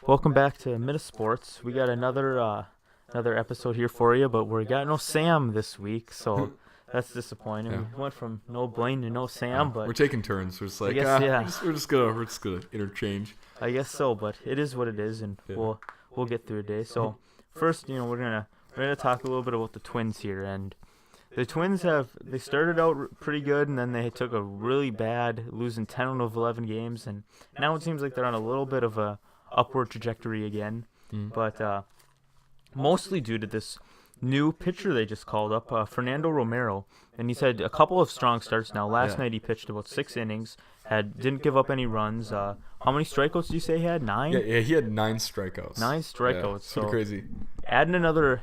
Welcome back to Minnesports. We got another episode here for you, but we got no Sam this week, so that's disappointing. Yeah. We went from no Blayne to no Sam, but we're taking turns. We're just like, guess, yeah. we're just gonna interchange. I guess so. But it is what it is, and Yeah. we'll get through a day. So first, we're gonna talk a little bit about the Twins here, and the Twins they started out pretty good, and then they took a really bad, losing 10 of 11 games, and now it seems like they're on a little bit of a upward trajectory again, but mostly due to this new pitcher they just called up, Fernando Romero, and he's had a couple of strong starts now. Last night he pitched about 6 innings, didn't give up any runs. How many strikeouts do you say he had? 9? Yeah, he had 9 strikeouts. 9 strikeouts. Yeah, so crazy. Adding another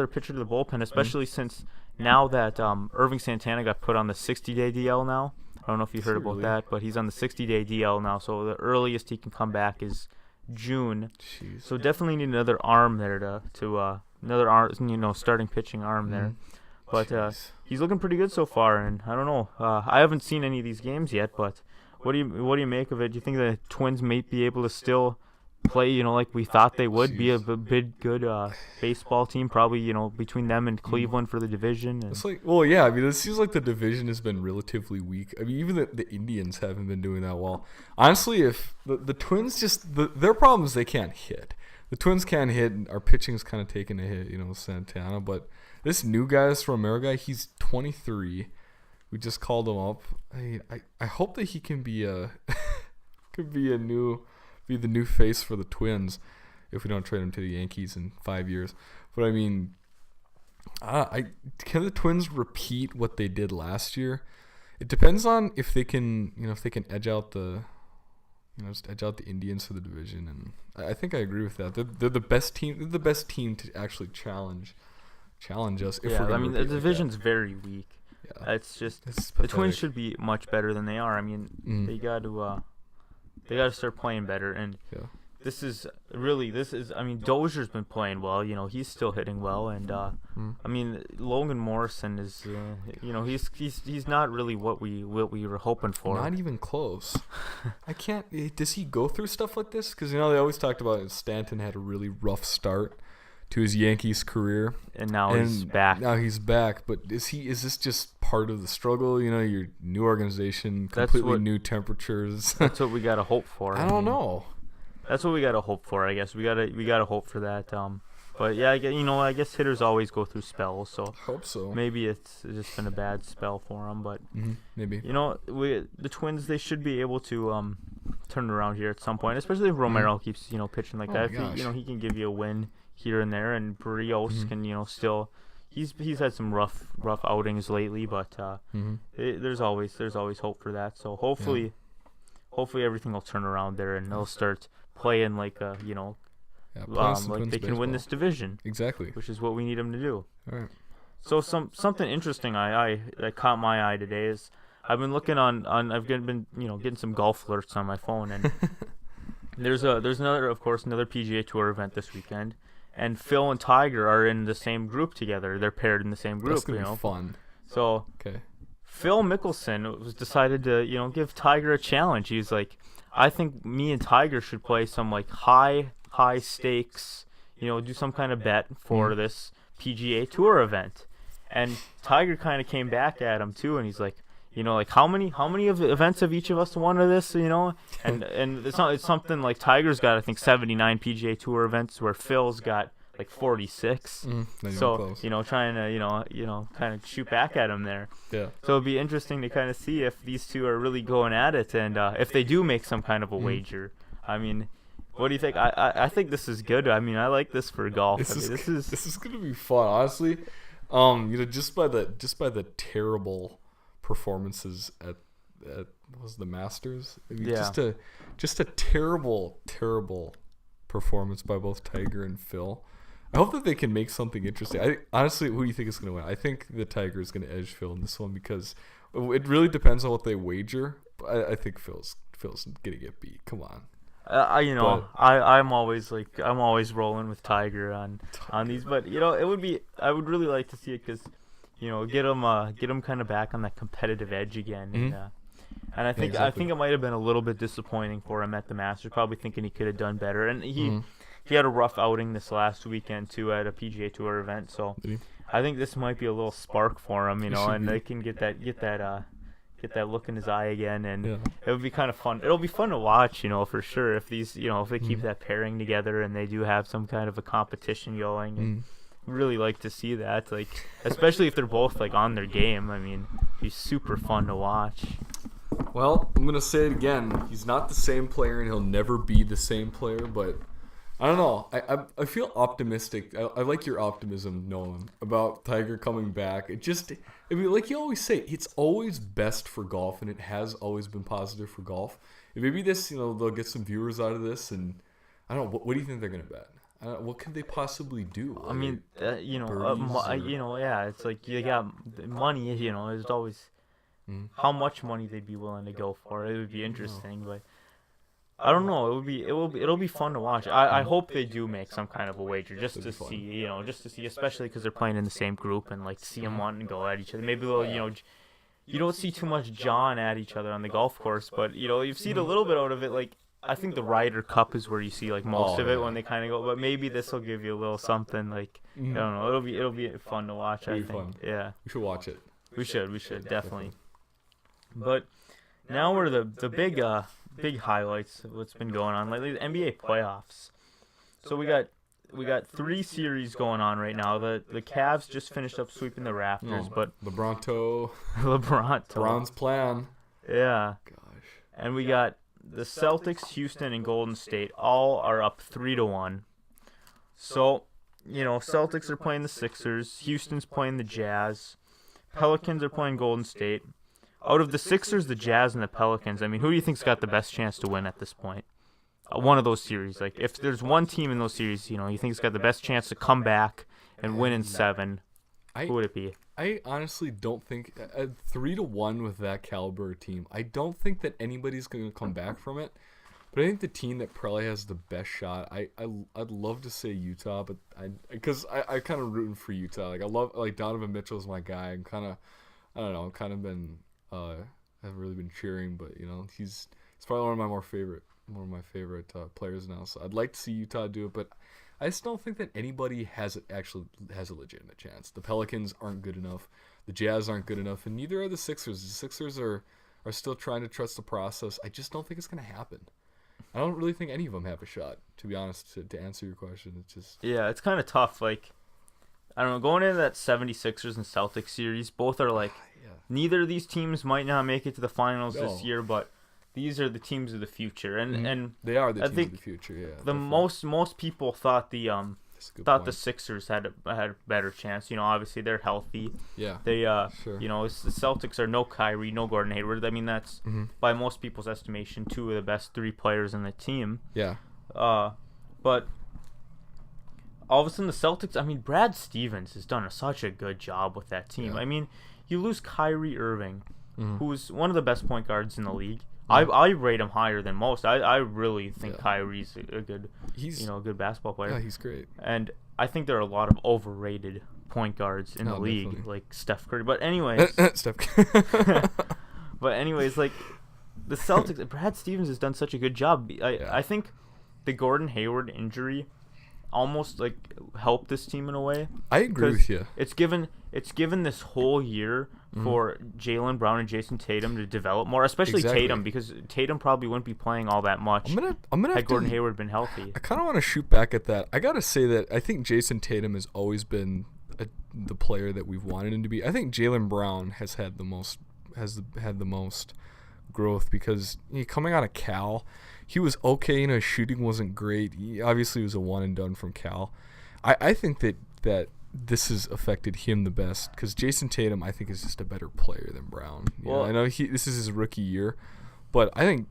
pitcher to the bullpen, especially since now that Irving Santana got put on the 60-day DL now. I don't know if you heard about that, but he's on the 60-day DL now, so the earliest he can come back is June. Jeez. So definitely need another arm there to another arm, starting pitching arm there. But he's looking pretty good so far, and I don't know. I haven't seen any of these games yet, but what do you make of it? Do you think the Twins may be able to still play, like we thought they would, be a big good baseball team, probably, between them and Cleveland for the division? And It's like, well, yeah, I mean, it seems like the division has been relatively weak. I mean, even the Indians haven't been doing that well. Honestly, if the Twins their problem is they can't hit. The Twins can't hit, and our pitching's kind of taking a hit, Santana. But this new guy, this Romero guy, he's 23. We just called him up. I hope that he can be the new face for the Twins if we don't trade him to the Yankees in 5 years. But I mean, can the Twins repeat what they did last year? It depends on if they can edge out the Indians for the division, and I think I agree with that. They're the best team. They're the best team to actually challenge us. If we're the division's very weak. Yeah. It's just It's the pathetic. Twins should be much better than they are. I mean, they got to start playing better, and Yeah. This is. I mean, Dozier's been playing well. He's still hitting well, and I mean, Logan Morrison is. He's not really what we were hoping for. Not even close. I can't. Does he go through stuff like this? Because they always talked about Stanton had a really rough start to his Yankees career, and now he's back. Now he's back, but is this just part of the struggle? Your new organization, completely new temperatures. That's what we gotta hope for. I don't know. That's what we gotta hope for. I guess we gotta hope for that. But yeah, I guess hitters always go through spells, so Hope so. maybe it's just been a bad spell for them. But Maybe. the Twins, they should be able to turn it around here at some point, especially if Romero keeps pitching like that. My If gosh. he can give you a win here and there, and Barrios can still. He's had some rough outings lately, but there's always hope for that. So hopefully everything will turn around there, and they'll start playing like playing some like Twins they can win baseball. this division, Exactly. which is what we need them to do. All right. So something interesting that caught my eye today is I've been looking on I've been getting some golf alerts on my phone, and there's another PGA Tour event this weekend, and Phil and Tiger are in the same group together. They're paired in the same group. That's gonna be fun. So Okay. Phil Mickelson was decided to give Tiger a challenge. He's like, I think me and Tiger should play some like high stakes, do some kind of bet for this PGA Tour event. And Tiger kind of came back at him too, and he's like, like how many events have each of us won of this, and it's something like Tiger's got I think 79 PGA Tour events, where Phil's got like 46. Not even So close. trying to kind of shoot back at him there. Yeah. So it'd be interesting to kind of see if these two are really going at it, and if they do make some kind of a wager. I mean, what do you think? I think this is good. I mean, I like this for golf. This This is gonna be fun, honestly. Just by the terrible performances at what was the Masters. I mean, just a terrible performance by both Tiger and Phil. I hope that they can make something interesting. Honestly, who do you think is going to win? I think the Tiger is going to edge Phil in this one, because it really depends on what they wager. But I think Phil's going to get beat. Come on. I'm always rolling with Tiger on these, but I would really like to see it, because get him kind of back on that competitive edge again. And And I think it might have been a little bit disappointing for him at the Masters, probably thinking he could have done better. And he had a rough outing this last weekend too at a PGA Tour event, so I think this might be a little spark for him, and they can get that look in his eye again, and it would be kind of fun. It'll be fun to watch, for sure, if if they keep that pairing together and they do have some kind of a competition going. And really like to see that, like, especially if they're both like on their game. I mean, it'd be super fun to watch. Well, I'm gonna say it again. He's not the same player, and he'll never be the same player. But I don't know. I feel optimistic. I like your optimism, Nolan, about Tiger coming back. Like you always say, it's always best for golf, and it has always been positive for golf. And maybe this, they'll get some viewers out of this, and I don't know. What do you think they're gonna bet? What could they possibly do? I mean, it's like you got money. There's always how much money they'd be willing to go for. It would be interesting, but I don't know. It'll be fun to watch. I hope they do make some kind of a wager just to see, especially because they're playing in the same group, and like see them want to go at each other. Maybe they'll, you don't see too much John at each other on the golf course, but you've seen a little bit out of it. Like, I think the Ryder Cup is where you see like most of it when they kind of go. But maybe this will give you a little something. Like, I don't know. It'll be fun to watch. I think. Fun. Yeah. We should watch it. We should definitely. But now we're the big highlights of what's been going on lately. The NBA playoffs. So we got 3 series going on right now. The Cavs just finished up sweeping the Raptors, but LeBron's plan. Yeah. Gosh. And we got the Celtics, Houston, and Golden State all are up 3-1. So, Celtics are playing the Sixers. Houston's playing the Jazz. Pelicans are playing Golden State. Out of the Sixers, the Jazz, and the Pelicans, I mean, who do you think's got the best chance to win at this point? One of those series. Like, if there's one team in those series, you think it's got the best chance to come back and win in 7, who would it be? I honestly don't think 3-1 with that caliber team. I don't think that anybody's going to come back from it. But I think the team that probably has the best shot. I'd love to say Utah, but because I kind of rooting for Utah. Like, I love, like, Donovan Mitchell's my guy. I'm kind of, I don't know, kind of been I've really been cheering, but he's probably one of my favorite players now. So I'd like to see Utah do it, but I just don't think that anybody has a legitimate chance. The Pelicans aren't good enough. The Jazz aren't good enough, and neither are the Sixers. The Sixers are still trying to trust the process. I just don't think it's going to happen. I don't really think any of them have a shot, to be honest, to answer your question. It's just... Yeah, it's kind of tough. Like, I don't know, going into that 76ers and Celtics series, both are like, neither of these teams might not make it to the finals this year, but these are the teams of the future, and they are the teams of the future. Yeah, the most people thought the Sixers had a better chance. Obviously they're healthy. Yeah, they the Celtics are no Kyrie, no Gordon Hayward. I mean, that's by most people's estimation 2 of the best 3 players in the team. Yeah. But all of a sudden the Celtics. I mean, Brad Stevens has done such a good job with that team. Yeah. I mean, you lose Kyrie Irving, who's one of the best point guards in the league. I rate him higher than most. I really think Kyrie's a good, good basketball player. Yeah, he's great. And I think there are a lot of overrated point guards in the league, definitely. Like Steph Curry. But anyways, like the Celtics, Brad Stevens has done such a good job. I think the Gordon Hayward injury almost like helped this team in a way. I agree with you. It's given this whole year for Jaylen Brown and Jason Tatum to develop more, especially Tatum, because Tatum probably wouldn't be playing all that much. I'm gonna had Gordon Hayward been healthy. I kind of want to shoot back at that. I gotta say that I think Jason Tatum has always been the player that we've wanted him to be. I think Jaylen Brown has had the most growth because coming out of Cal, he was okay. His shooting wasn't great. He obviously was a one and done from Cal. I think that this has affected him the best because Jason Tatum, I think, is just a better player than Brown. I know this is his rookie year, but I think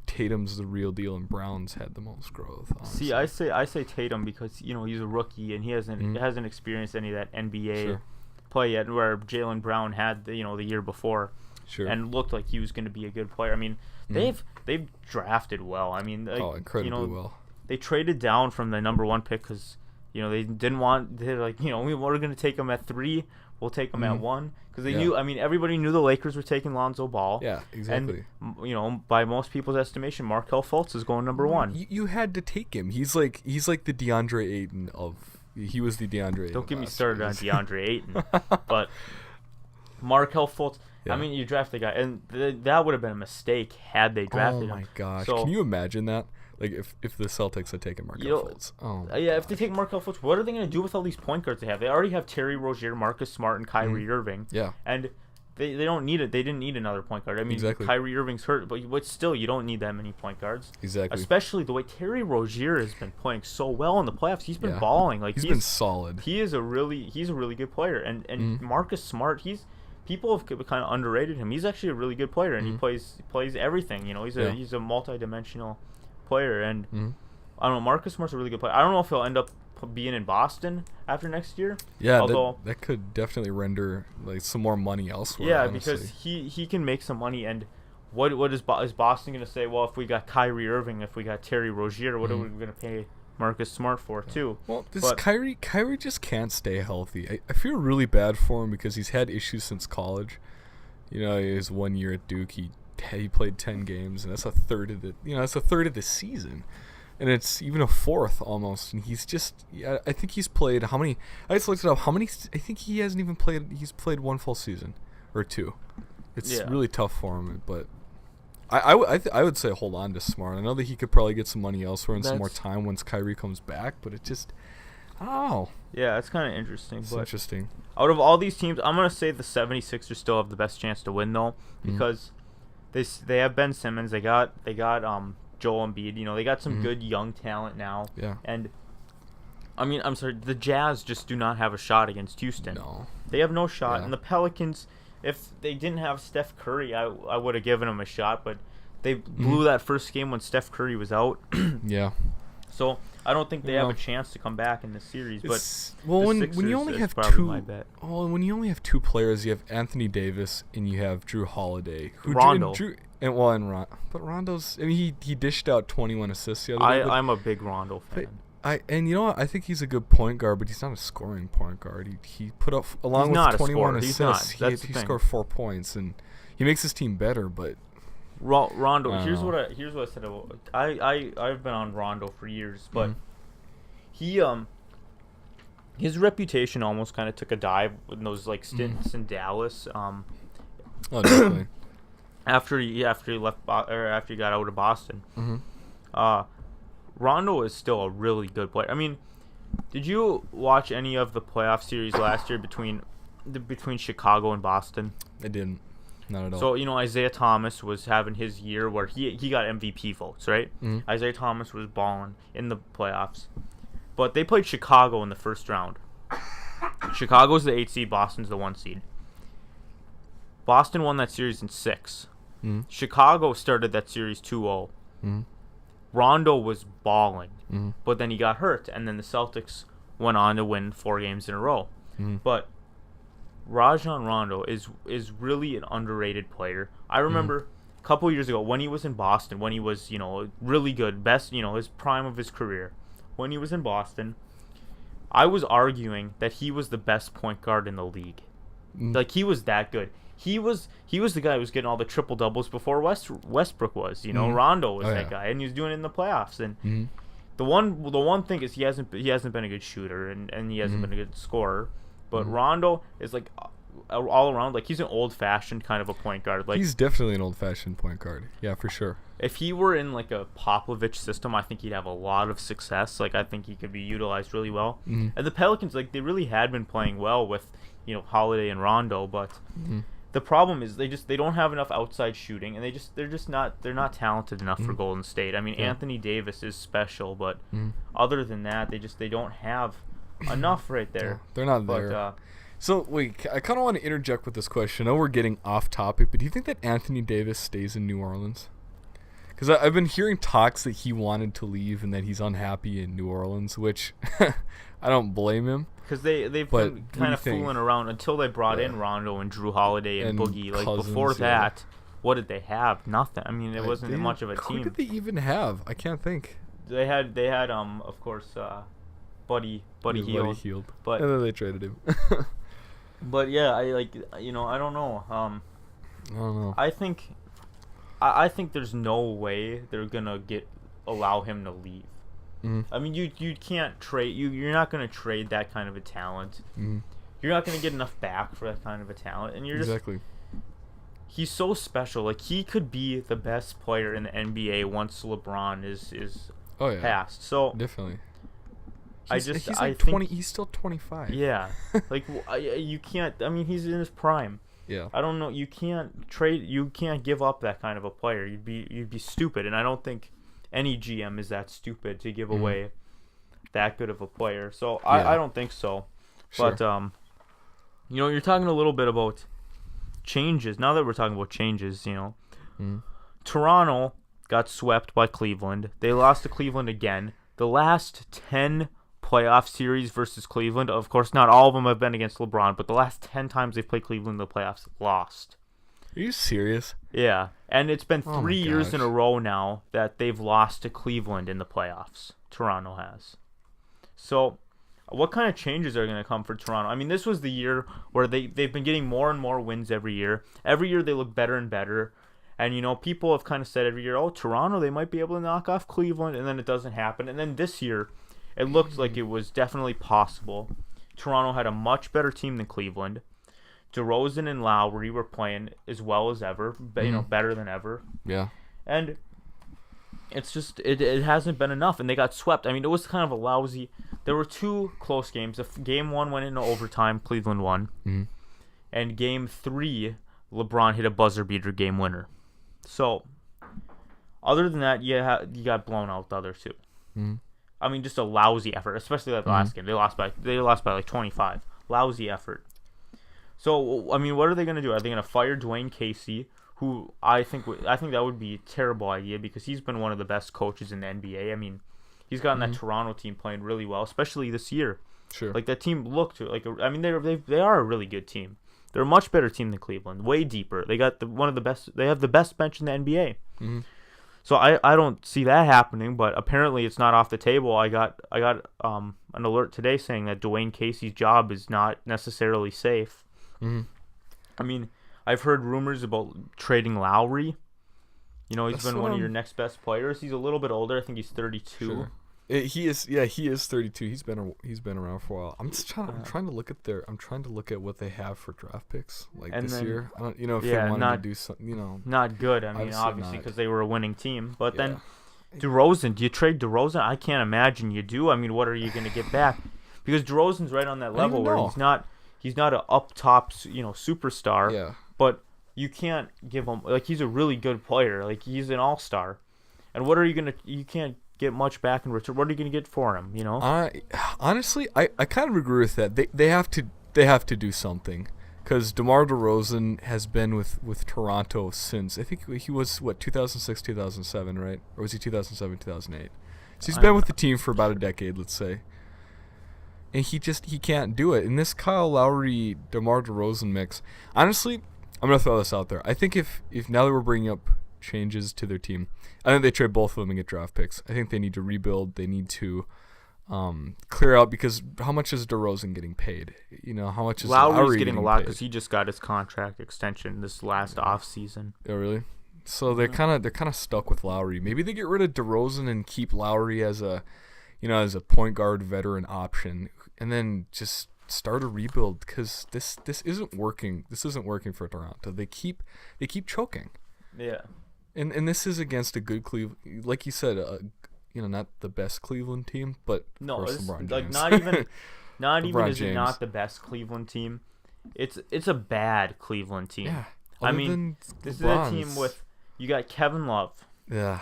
Tatum's the real deal and Brown's had the most growth. Honestly. See, I say Tatum because he's a rookie and he hasn't experienced any of that NBA play yet, where Jaylen Brown had the year before. Sure. And looked like he was going to be a good player. I mean, they've drafted well. I mean, incredibly well. They traded down from the number 1 pick because they didn't want. They're like, we're going to take him at 3. we'll take him at 1 because they knew. I mean, everybody knew the Lakers were taking Lonzo Ball. Yeah, exactly. And by most people's estimation, Markelle Fultz is going number 1. You had to take him. He's like the DeAndre Ayton of. He was the DeAndre Ayton. Don't get me started on DeAndre Ayton, but Markelle Fultz. Yeah. I mean, you draft the guy, and that would have been a mistake had they drafted him. Oh my gosh! So, can you imagine that? Like if the Celtics had taken Markelle Fultz. If they take Markelle Fultz, what are they going to do with all these point guards they have? They already have Terry Rozier, Marcus Smart, and Kyrie Irving. Yeah. And they don't need it. They didn't need another point guard. I mean, Kyrie Irving's hurt, but still, you don't need that many point guards. Exactly. Especially the way Terry Rozier has been playing so well in the playoffs. He's been balling. Like he's been solid. He's a really good player. And Marcus Smart, people have kind of underrated him. He's actually a really good player, and he plays everything. You know, he's a multi-dimensional player, and I don't know. Marcus Smart's a really good player. I don't know if he'll end up being in Boston after next year. Yeah, that could definitely render like some more money elsewhere. Yeah, honestly. because he can make some money. And what is Boston going to say? Well, if we got Kyrie Irving, if we got Terry Rozier, what are we going to pay Marcus Smart for too? Well, Kyrie just can't stay healthy. I feel really bad for him because he's had issues since college. You know, his 1 year at Duke, he played 10 games, and that's a third of the season, and it's even a fourth almost. And he's just, I think he's played how many? I just looked it up. How many? I think he hasn't even played. He's played 1 full season, or 2. It's really tough for him, but I would say hold on to Smart. I know that he could probably get some money elsewhere and some more time once Kyrie comes back, but it just, oh. Yeah, it's kind of interesting. It's interesting. Out of all these teams, I'm going to say the 76ers still have the best chance to win, though, because they have Ben Simmons. They got Joel Embiid. You know, they got some good young talent now. Yeah. And, I mean, I'm sorry, the Jazz just do not have a shot against Houston. No. They have no shot. Yeah. And the Pelicans, if they didn't have Steph Curry, I would have given them a shot, but they blew that first game when Steph Curry was out. Yeah. So I don't think they have a chance to come back in this series. But when you only have two players, you have Anthony Davis and you have Drew Holiday, Rondo. But Rondo's, I mean, he dished out 21 assists the other day. I'm a big Rondo fan. And you know what? I think he's a good point guard, but he's not a scoring point guard. He put up, along with 21 assists, he scored 4 points, and he makes his team better. But Rondo, here's what I said about. I've been on Rondo for years, but his reputation almost kind of took a dive in those like stints in Dallas. Oh, definitely. After he left after he got out of Boston. Rondo is still a really good player. I mean, did you watch any of the playoff series last year between Chicago and Boston? I didn't. Not at all. So, you know, Isaiah Thomas was having his year where he got MVP votes, right? Isaiah Thomas was balling in the playoffs. But they played Chicago in the first round. Chicago's the 8 seed, Boston's the 1 seed. Boston won that series in 6. Chicago started that series 2-0. Rondo was balling, but then he got hurt, and then the Celtics went on to win 4 games in a row. But Rajon Rondo is really an underrated player. I remember a couple years ago when he was in Boston, when he was, you know, really good, best, you know, his prime of his career. When he was in Boston, I was arguing that he was the best point guard in the league. Like, he was that good. He was the guy who was getting all the triple doubles before Westbrook was. You know, Rondo was that guy, and he was doing it in the playoffs. And the one thing is he hasn't been a good shooter, and he hasn't been a good scorer. But Rondo is like all around, like, he's an old-fashioned kind of a point guard. Like, he's definitely an old-fashioned point guard. Yeah, for sure. If he were in like a Popovich system, I think he'd have a lot of success. Like, I think he could be utilized really well. And the Pelicans, like, they really had been playing well with, you know, Holiday and Rondo, but the problem is they don't have enough outside shooting, and they're not talented enough for Golden State. I mean, Anthony Davis is special, but other than that, they don't have enough right there. They're not there. So, wait, I kind of want to interject with this question. I know we're getting off topic, but do you think that Anthony Davis stays in New Orleans? Because I've been hearing talks that he wanted to leave and that he's unhappy in New Orleans, which I don't blame him. Because they've been kind of fooling around until they brought in Rondo and Drew Holiday and Boogie. Like, Cousins, before that, what did they have? Nothing. I mean, it wasn't much of a team. Who did they even have? I can't think. They had of course, Buddy Hield. But and then they traded him. But yeah, I I don't know. I don't know. I think there's no way they're gonna allow him to leave. Mm-hmm. I mean, you can't trade you're not gonna trade that kind of a talent. Mm-hmm. You're not gonna get enough back for that kind of a talent, and you're Exactly. he's so special. Like, he could be the best player in the NBA once LeBron is Oh yeah. passed. So Definitely. he's He's I like think 20. He's still 25. yeah, like you can't. I mean, he's in his prime. Yeah. I don't know. You can't trade. You can't give up that kind of a player. You'd be stupid, and I don't think any GM is that stupid to give away that good of a player. So I don't think so. Sure. But you're talking a little bit about changes. Now that we're talking about changes, Toronto got swept by Cleveland. They lost to Cleveland again. The last 10 playoff series versus Cleveland, of course, not all of them have been against LeBron, but the last 10 times they've played Cleveland in the playoffs, lost. Are you serious? Yeah, and it's been Oh 3 my years gosh. in a row now that they've lost to Cleveland in the playoffs. Toronto has. So, what kind of changes are going to come for Toronto? I mean, this was the year where they've been getting more and more wins every year. Every year they look better and better. And, people have kind of said every year, oh, Toronto, they might be able to knock off Cleveland, and then it doesn't happen. And then this year, it looked like it was definitely possible. Toronto had a much better team than Cleveland. DeRozan and Lowry were playing as well as ever, better than ever. Yeah. And it's just, it hasn't been enough, and they got swept. I mean, it was kind of a lousy. There were two close games. Game 1 went into overtime, Cleveland won. Mm-hmm. And Game 3, LeBron hit a buzzer beater game winner. So, other than that, you got blown out the other two. Mm-hmm. I mean, just a lousy effort, especially that last game. They lost by like 25. Lousy effort. So, I mean, what are they going to do? Are they going to fire Dwayne Casey, who I think that would be a terrible idea because he's been one of the best coaches in the NBA. I mean, he's gotten that Toronto team playing really well, especially this year. Sure. Like, that team looked like they are a really good team. They're a much better team than Cleveland, way deeper. They got one of the best. They have the best bench in the NBA. Mm-hmm. So I don't see that happening, but apparently it's not off the table. I got an alert today saying that Dwayne Casey's job is not necessarily safe. Mm-hmm. I mean, I've heard rumors about trading Lowry. He's been one of your next best players. He's a little bit older. I think he's 32. Sure. He is 32. He's been around for a while. I'm trying to look at what they have for draft picks year. I don't, if they wanted to do something, Not good. I mean, obviously because they were a winning team. But then DeRozan, do you trade DeRozan? I can't imagine you do. I mean, what are you going to get back? Because DeRozan's right on that level where he's not an up top, superstar. Yeah. But you can't give him he's a really good player. Like, he's an all-star. And what are you going to you can't get much back in return. What are you going to get for him, Honestly, I kind of agree with that. They have to do something because DeMar DeRozan has been with Toronto since I think he was 2006 2007, right? Or was he 2007 2008? So he's been with the team for about a decade, let's say. And he can't do it. In this Kyle Lowry DeMar DeRozan mix, honestly, I'm going to throw this out there. I think if now that we're bringing up changes to their team, I think they trade both of them and get draft picks. I think they need to rebuild. They need to clear out because how much is DeRozan getting paid? How much is Lowry's Lowry getting a lot because he just got his contract extension this last off season. Oh, really? So they're kind of stuck with Lowry. Maybe they get rid of DeRozan and keep Lowry as a point guard veteran option, and then just start a rebuild because this isn't working. This isn't working for Toronto. They keep choking. Yeah. And this is against a good Cleveland, like you said, not the best Cleveland team, but no, it's LeBron James. not even is James. it not the best Cleveland team. It's a bad Cleveland team. Yeah. I mean, this is a team with you got Kevin Love. Yeah.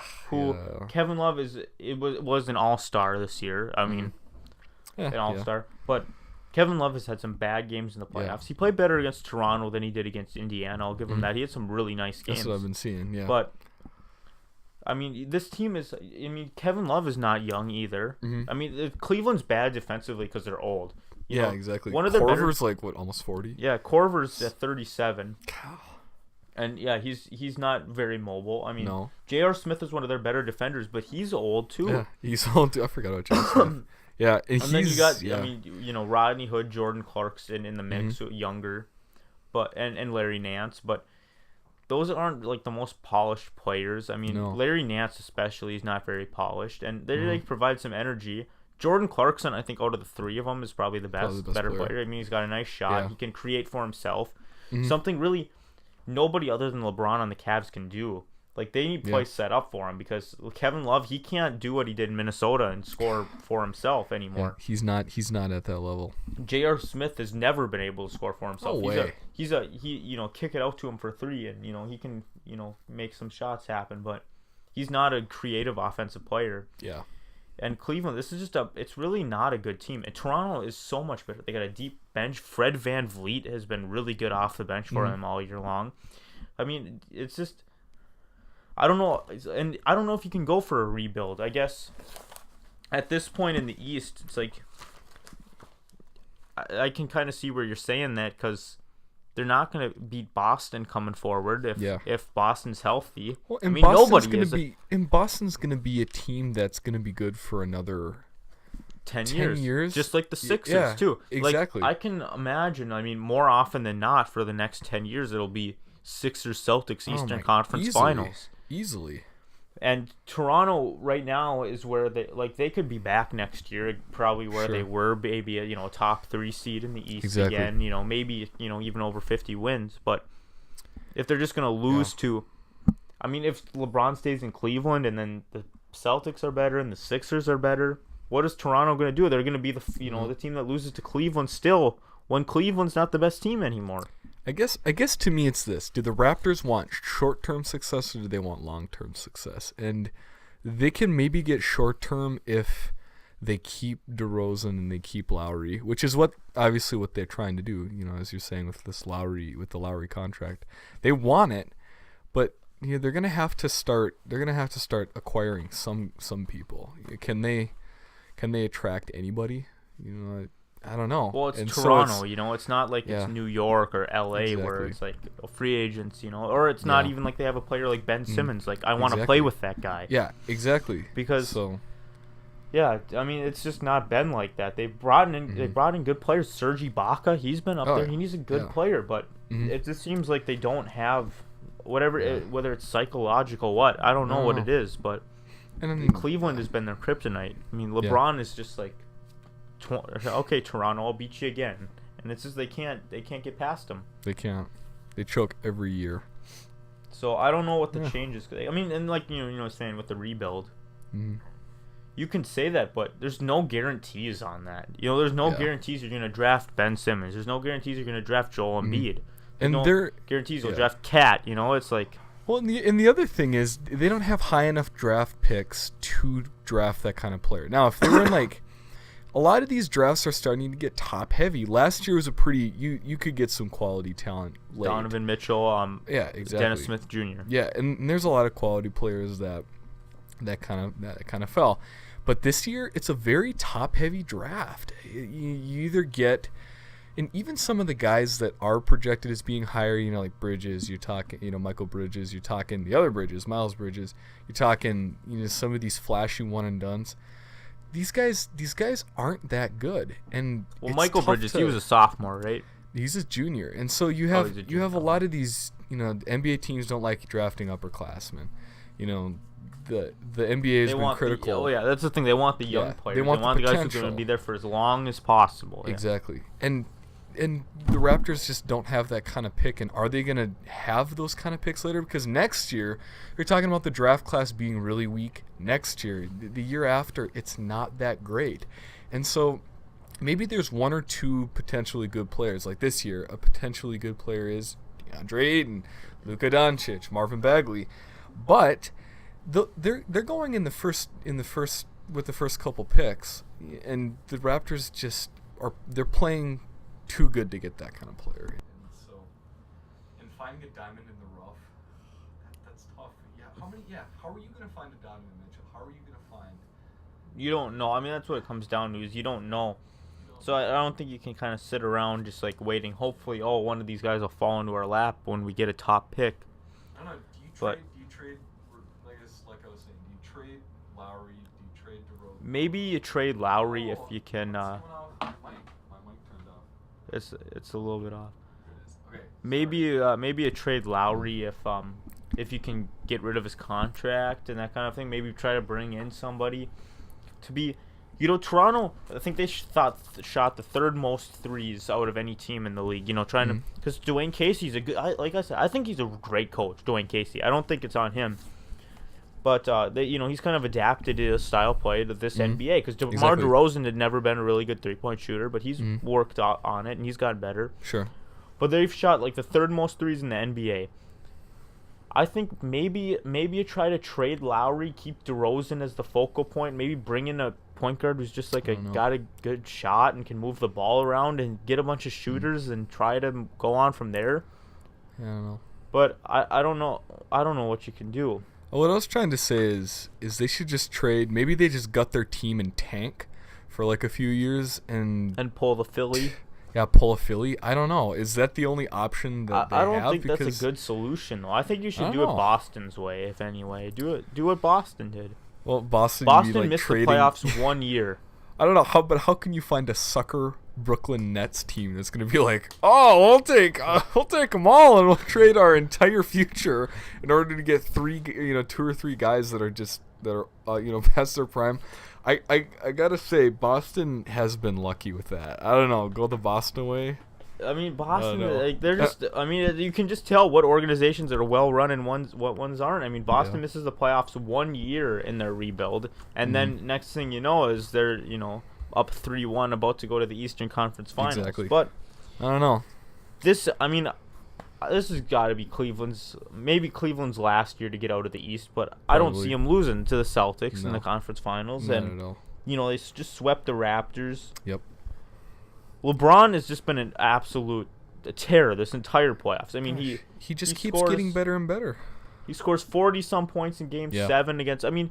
Kevin Love was an all-star this year. I mean, an all-star, but Kevin Love has had some bad games in the playoffs. Yeah. He played better against Toronto than he did against Indiana. I'll give him that. He had some really nice games. That's what I've been seeing, yeah. But, I mean, this team is... I mean, Kevin Love is not young either. Mm-hmm. I mean, Cleveland's bad defensively because they're old. Exactly. One of the Korver's almost 40? Yeah, Korver's at 37. And, yeah, he's not very mobile. I mean, J.R. Smith is one of their better defenders, but he's old, too. Yeah, he's old, too. I forgot about J.R. Smith. Yeah, and then you got, yeah. I mean, Rodney Hood, Jordan Clarkson in the mix, younger, but and Larry Nance, but those aren't like the most polished players. I mean, No. Larry Nance especially is not very polished, and they like provide some energy. Jordan Clarkson, I think, out of the three of them, is probably the best better player. I mean, he's got a nice shot. Yeah. He can create for himself. Something really nobody other than LeBron on the Cavs can do. Like, they need plays set up for him, because Kevin Love, he can't do what he did in Minnesota and score for himself anymore. Yeah, he's not at that level. J.R. Smith has never been able to score for himself. No way. He kick it out to him for three, and he can make some shots happen, but he's not a creative offensive player. Yeah. And Cleveland, this is just it's really not a good team. And Toronto is so much better. They got a deep bench. Fred VanVleet has been really good off the bench for them all year long. I mean, it's just, I don't know, and I don't know if you can go for a rebuild. I guess at this point in the East, it's like I can kind of see where you're saying that, because they're not going to beat Boston coming forward if Boston's healthy. Well, I mean, Boston's nobody is. Boston's going to be a team that's going to be good for another 10 years. Just like the Sixers, too. Exactly. Like, I can imagine, I mean, more often than not, for the next 10 years, it'll be Sixers Celtics Eastern Conference Finals. Easily. And Toronto right now is where they could be back next year, probably where they were, maybe a top 3 seed in the East again, maybe even over 50 wins. But if they're just going to lose to, I mean, if LeBron stays in Cleveland and then the Celtics are better and the Sixers are better, what is Toronto going to do? They're going to be the team that loses to Cleveland still, when Cleveland's not the best team anymore. I guess to me it's this. Do the Raptors want short-term success, or do they want long-term success? And they can maybe get short-term if they keep DeRozan and they keep Lowry, which is obviously what they're trying to do, as you're saying with the Lowry contract. They want it, but they're going to have to start acquiring some people. Can they attract anybody? I don't know. Well, it's Toronto, it's not like it's New York or LA where it's like free agents, or it's not even like they have a player like Ben Simmons. Like, I want to play with that guy. Yeah, exactly. Because, I mean, it's just not been like that. They brought in good players. Serge Ibaka, he's been up there. He's a good player, but it just seems like they don't have whether it's psychological, I don't know what it is, but Cleveland has been their kryptonite. I mean, LeBron is just like, okay, Toronto, I'll beat you again, and it's just they can't get past them. They can't. They choke every year. So I don't know what the changes. I mean, and like saying with the rebuild, you can say that, but there's no guarantees on that. There's no guarantees you're gonna draft Ben Simmons. There's no guarantees you're gonna draft Joel Embiid. And no guarantees you'll draft Cat. It's like. Well, and the other thing is they don't have high enough draft picks to draft that kind of player. Now, if they were in like. A lot of these drafts are starting to get top heavy. Last year was a pretty you could get some quality talent late. Donovan Mitchell, exactly. Dennis Smith Jr. Yeah, and there's a lot of quality players that kind of fell. But this year it's a very top heavy draft. You either get, and even some of the guys that are projected as being higher, like Bridges, you're talking, Michael Bridges, you're talking the other Bridges, Miles Bridges, you're talking, some of these flashy one and dones. These guys aren't that good, and Michael Bridges, he was a sophomore, right? He's a junior, and so you have a lot of these. NBA teams don't like drafting upperclassmen. The NBA has been critical. That's the thing. They want the young players. They want the guys who are going to be there for as long as possible. Yeah. Exactly, and the Raptors just don't have that kind of pick. And are they going to have those kind of picks later? Because next year, you're talking about the draft class being really weak. Next year, the year after, it's not that great. And so maybe there's one or two potentially good players. Like this year, a potentially good player is DeAndre Ayton, Luka Doncic, Marvin Bagley. But they're going in the first with the first couple picks, and the Raptors just they're playing too good to get that kind of player. And finding a diamond in the rough, that's tough. How are you going to find a diamond, Mitchell? How are you going to find? You don't know. I mean, that's what it comes down to, is you don't know. So I don't think you can kind of sit around just like waiting. Hopefully, one of these guys will fall into our lap when we get a top pick. I don't know. Do you trade? Like I was saying, do you trade Lowry? Do you maybe you trade Lowry if you can. My mic turned off. It's a little bit off. Okay. Maybe you trade Lowry if you can get rid of his contract and that kind of thing. Maybe try to bring in somebody to be. Toronto, I think they shot the third most threes out of any team in the league. Trying to, because Dwayne Casey's a good. Like I said, I think he's a great coach, Dwayne Casey. I don't think it's on him, but he's kind of adapted to the style play to this NBA. Because DeMar DeRozan had never been a really good 3-point shooter, but he's worked on it and he's gotten better. Sure. But they've shot like the third most threes in the NBA. I think maybe you try to trade Lowry, keep DeRozan as the focal point, maybe bring in a point guard who's just like got a good shot and can move the ball around and get a bunch of shooters and try to go on from there. I don't know. But I don't know. I don't know what you can do. What I was trying to say is they should just trade. Maybe they just gut their team and tank for like a few years and pull the Philly. Yeah, pull a Philly. I don't know. Is that the only option that they have? I don't think that's a good solution, though. I think you should do it Boston's way, if any way. Do what Boston did. Well, Boston missed the playoffs 1 year. I don't know how can you find a sucker Brooklyn Nets team that's going to be like, we'll take them all and we'll trade our entire future in order to get 2 or 3 guys that are past their prime. I gotta say, Boston has been lucky with that. I don't know. Go the Boston way. I mean, Boston, they're just. I mean, you can just tell what organizations are well run and what ones aren't. I mean, Boston misses the playoffs 1 year in their rebuild, and then next thing you know is they're up 3-1, about to go to the Eastern Conference Finals. Exactly. But I don't know. This has got to be Cleveland's last year to get out of the East, but I don't see them losing to the Celtics in the conference finals. Not at all. They just swept the Raptors. Yep. LeBron has just been an absolute terror this entire playoffs. I mean, he just keeps getting better and better. He scores 40-some points in Game 7 against. I mean,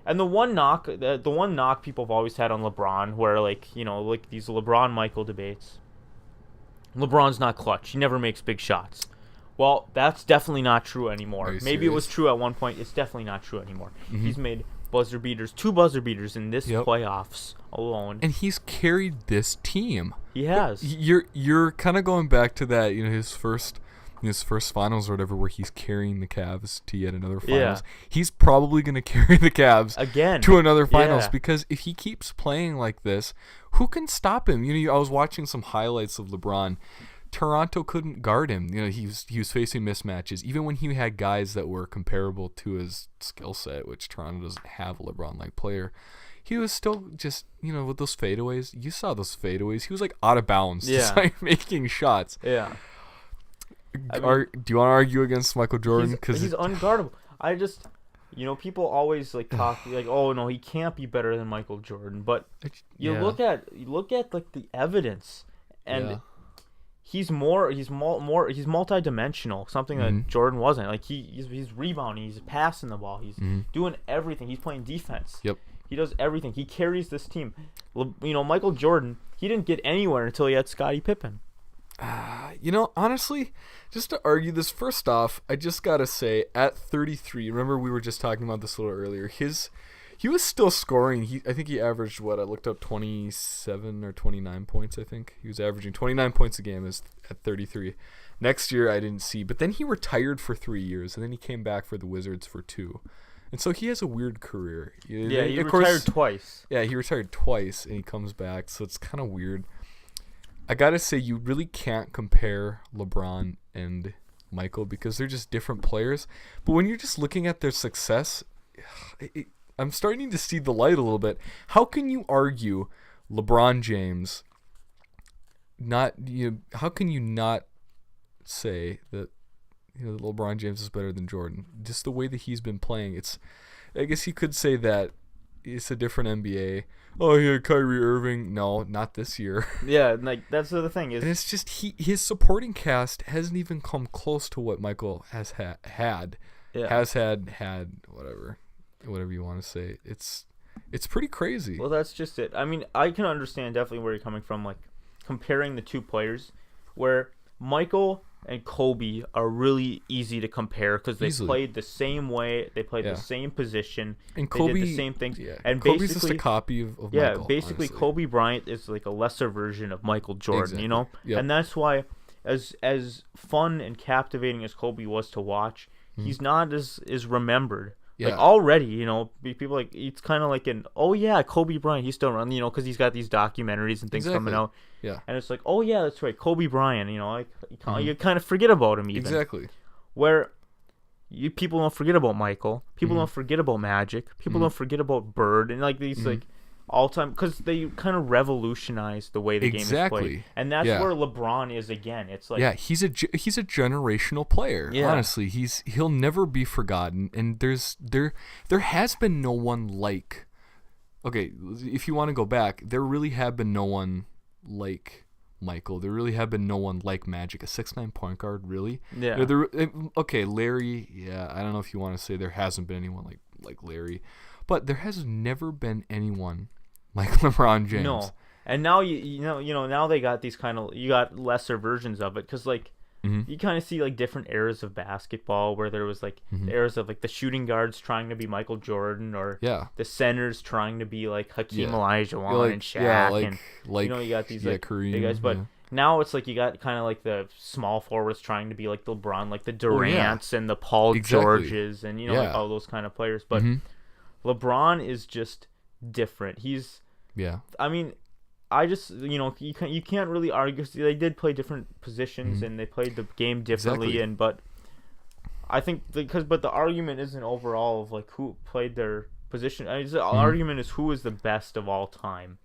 and the one knock people have always had on LeBron, where like these LeBron-Michael debates. LeBron's not clutch. He never makes big shots. Well, that's definitely not true anymore. Maybe it was true at one point. It's definitely not true anymore. Mm-hmm. He's made 2 buzzer beaters in this playoffs alone. And he's carried this team. He has. You're kind of going back to that, his first finals or whatever, where he's carrying the Cavs to yet another finals. Yeah. He's probably going to carry the Cavs again to another finals because if he keeps playing like this, who can stop him? I was watching some highlights of LeBron. Toronto couldn't guard him. He was facing mismatches. Even when he had guys that were comparable to his skill set, which Toronto doesn't have a LeBron-like player, he was still just, with those fadeaways. You saw those fadeaways. He was like out of bounds, just like making shots. Yeah. Do you want to argue against Michael Jordan? Because he's unguardable. I just, people always like talk like, oh no, he can't be better than Michael Jordan. But you look at like the evidence, and he's multi-dimensional. Something that Jordan wasn't. Like he's rebounding, he's passing the ball, he's doing everything. He's playing defense. Yep. He does everything. He carries this team. Michael Jordan, he didn't get anywhere until he had Scottie Pippen. Honestly, just to argue this, first off, I just gotta say, at 33, remember we were just talking about this a little earlier, he was still scoring. I think he averaged, I looked up 27 or 29 points, I think. He was averaging 29 points a game at 33. Next year, I didn't see, but then he retired for 3 years, and then he came back for the Wizards for 2. And so he has a weird career. Yeah, he retired twice. Yeah, he retired twice, and he comes back, so it's kind of weird. I gotta say, you really can't compare LeBron and Michael because they're just different players. But when you're just looking at their success, I'm starting to see the light a little bit. How can you argue LeBron James? How can you not say that LeBron James is better than Jordan? Just the way that he's been playing, I guess you could say that it's a different NBA. Oh yeah, Kyrie Irving. No, not this year. Yeah, like that's the thing is. And it's just his supporting cast hasn't even come close to what Michael has had. Yeah. Has had whatever you want to say. It's pretty crazy. Well, that's just it. I mean, I can understand definitely where you're coming from, like comparing the two players, where Michael and Kobe are really easy to compare because they Easily. played the same way, they played Yeah. the same position, And they Kobe did the same things. Yeah. And Kobe's just a basically, copy of yeah, Michael. basically honestly. Kobe Bryant is like a lesser version of Michael Jordan, you know? Yep. And that's why as fun and captivating as Kobe was to watch, he's not as remembered. Like Yeah. already, you know, people like it's kind of like oh yeah, Kobe Bryant, he's still around, you know, because he's got these documentaries and things coming out, Yeah. and it's like, oh yeah, that's right, Kobe Bryant, you know, like you kind of forget about him even. Exactly. Where people don't forget about Michael, people don't forget about Magic, people don't forget about Bird, and like these like all time because they kind of revolutionized the way the game is played, and that's where LeBron is again. It's like he's a generational player. Yeah. Honestly, he'll never be forgotten. And there has been no one like. Okay, if you want to go back, there really have been no one like Michael. There really have been no one like Magic, a 6'9" point guard. Really, yeah. Okay, Larry. Yeah, I don't know if you want to say there hasn't been anyone like Larry, but there has never been anyone like LeBron James. No, and now you know now they got these you got lesser versions of it because like you kind of see like different eras of basketball where there was like eras of like the shooting guards trying to be Michael Jordan or the centers trying to be like Hakeem Olajuwon and Shaq and you know you got these like Kareem, big guys, but now it's like you got kind of like the small forwards trying to be like the LeBron, like the Durants and the Paul Georges and you know like all those kind of players, but LeBron is just different. He's I mean, I just you know you can't really argue. They did play different positions and they played the game differently, but I think but the argument isn't overall of like who played their position. The argument is who is the best of all time,